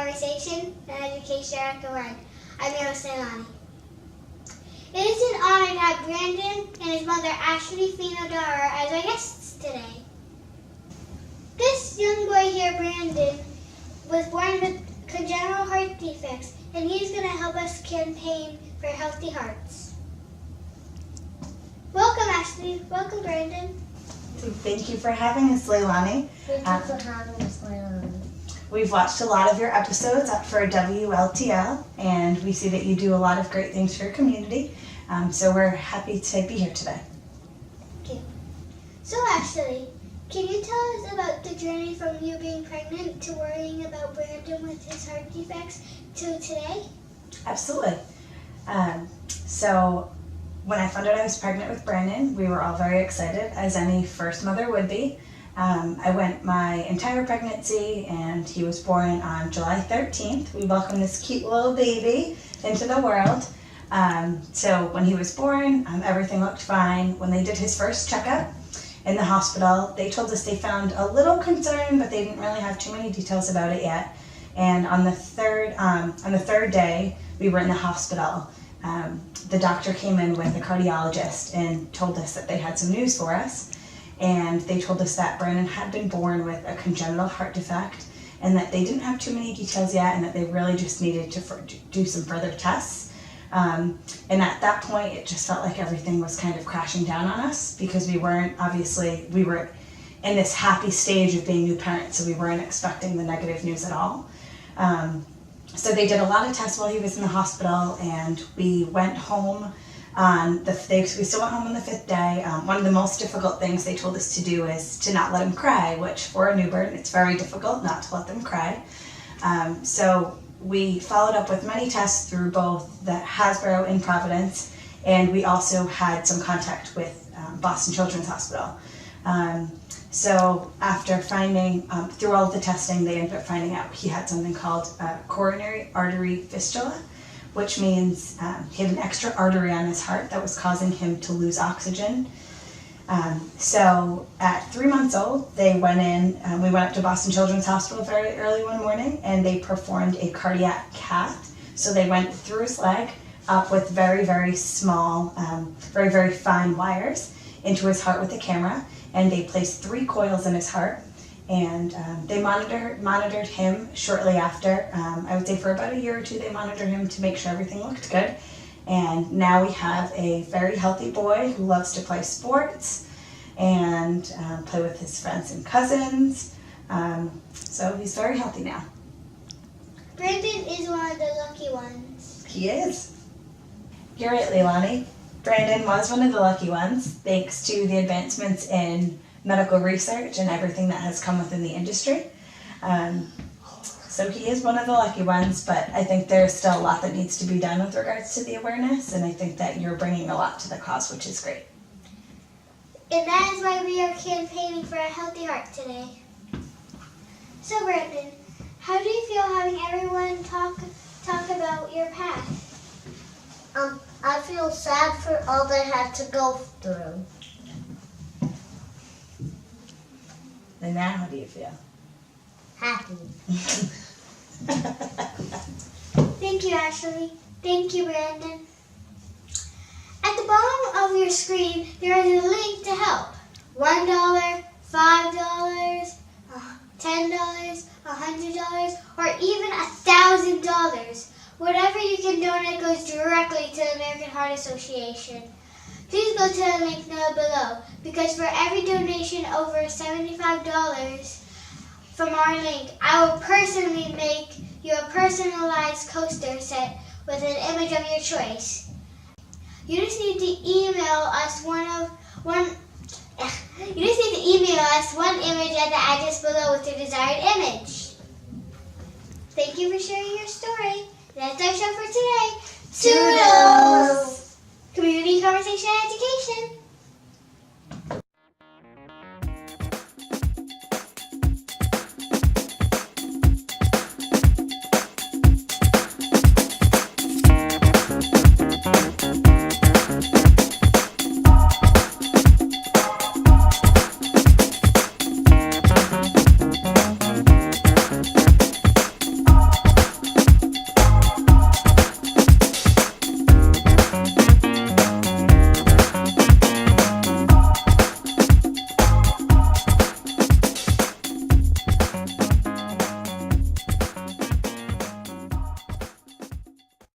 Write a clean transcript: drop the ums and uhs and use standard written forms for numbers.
conversation and education combined. I'm your host, Leilani. It is an honor to have Brandon and his mother, Ashley Fino-Dara, as our guests today. This young boy here, Brandon, was born with congenital heart defects, and he's going to help us campaign for healthy hearts. Welcome, Ashley. Welcome, Brandon. Thank you for having us, Leilani. Thank you for having us, Leilani. We've watched a lot of your episodes up for WLTL, and we see that you do a lot of great things for your community. So we're happy to be here today. Thank you. So, Ashley, can you tell us about the journey from you being pregnant to worrying about Brandon with his heart defects to today? Absolutely. So when I found out I was pregnant with Brandon, we were all very excited, as any first mother would be. I went my entire pregnancy, and he was born on July 13th. We welcomed this cute little baby into the world. So when he was born, everything looked fine. When they did his first checkup in the hospital, they told us they found a little concern, but they didn't really have too many details about it yet. And on the third day we were in the hospital, the doctor came in with a cardiologist and told us that they had some news for us. And they told us that Brandon had been born with a congenital heart defect, and that they didn't have too many details yet, and that they really just needed to do some further tests. And at that point, it just felt like everything was kind of crashing down on us, because we were in this happy stage of being new parents, so we weren't expecting the negative news at all. So they did a lot of tests while he was in the hospital, and we went home we still went home on the 5th day. One of the most difficult things they told us to do is to not let him cry, which for a newborn, it's very difficult not to let them cry. So we followed up with many tests through both the Hasbro in Providence, and we also had some contact with Boston Children's Hospital. So after finding, through all of the testing, they ended up finding out he had something called coronary artery fistula, which means he had an extra artery on his heart that was causing him to lose oxygen. So at 3 months old, they went in, we went up to Boston Children's Hospital very early one morning, and they performed a cardiac cath. So they went through his leg up with very, very small, very, very fine wires into his heart with a camera, and they placed 3 coils in his heart. And they monitored him shortly after. I would say for about a year or two, they monitored him to make sure everything looked good. And now we have a very healthy boy who loves to play sports and play with his friends and cousins. So he's very healthy now. Brandon is one of the lucky ones. He is. You're right, Leilani. Brandon was one of the lucky ones, thanks to the advancements in medical research and everything that has come within the industry. So he is one of the lucky ones, but I think there's still a lot that needs to be done with regards to the awareness, and I think that you're bringing a lot to the cause, which is great. And that is why we are campaigning for a healthy heart today. So Brandon, how do you feel having everyone talk about your past? I feel sad for all they had to go through. And now, how do you feel? Happy. Thank you, Ashley. Thank you, Brandon. At the bottom of your screen, there is a link to help. $1, $5, $10, $100, or even $1,000. Whatever you can donate goes directly to the American Heart Association. Please go to the link below, because for every donation over $75 from our link, I will personally make you a personalized coaster set with an image of your choice. You just need to email us one image at the address below with your desired image. Thank you for sharing your story. That's our show for today. Toodles! Community Conversation Education.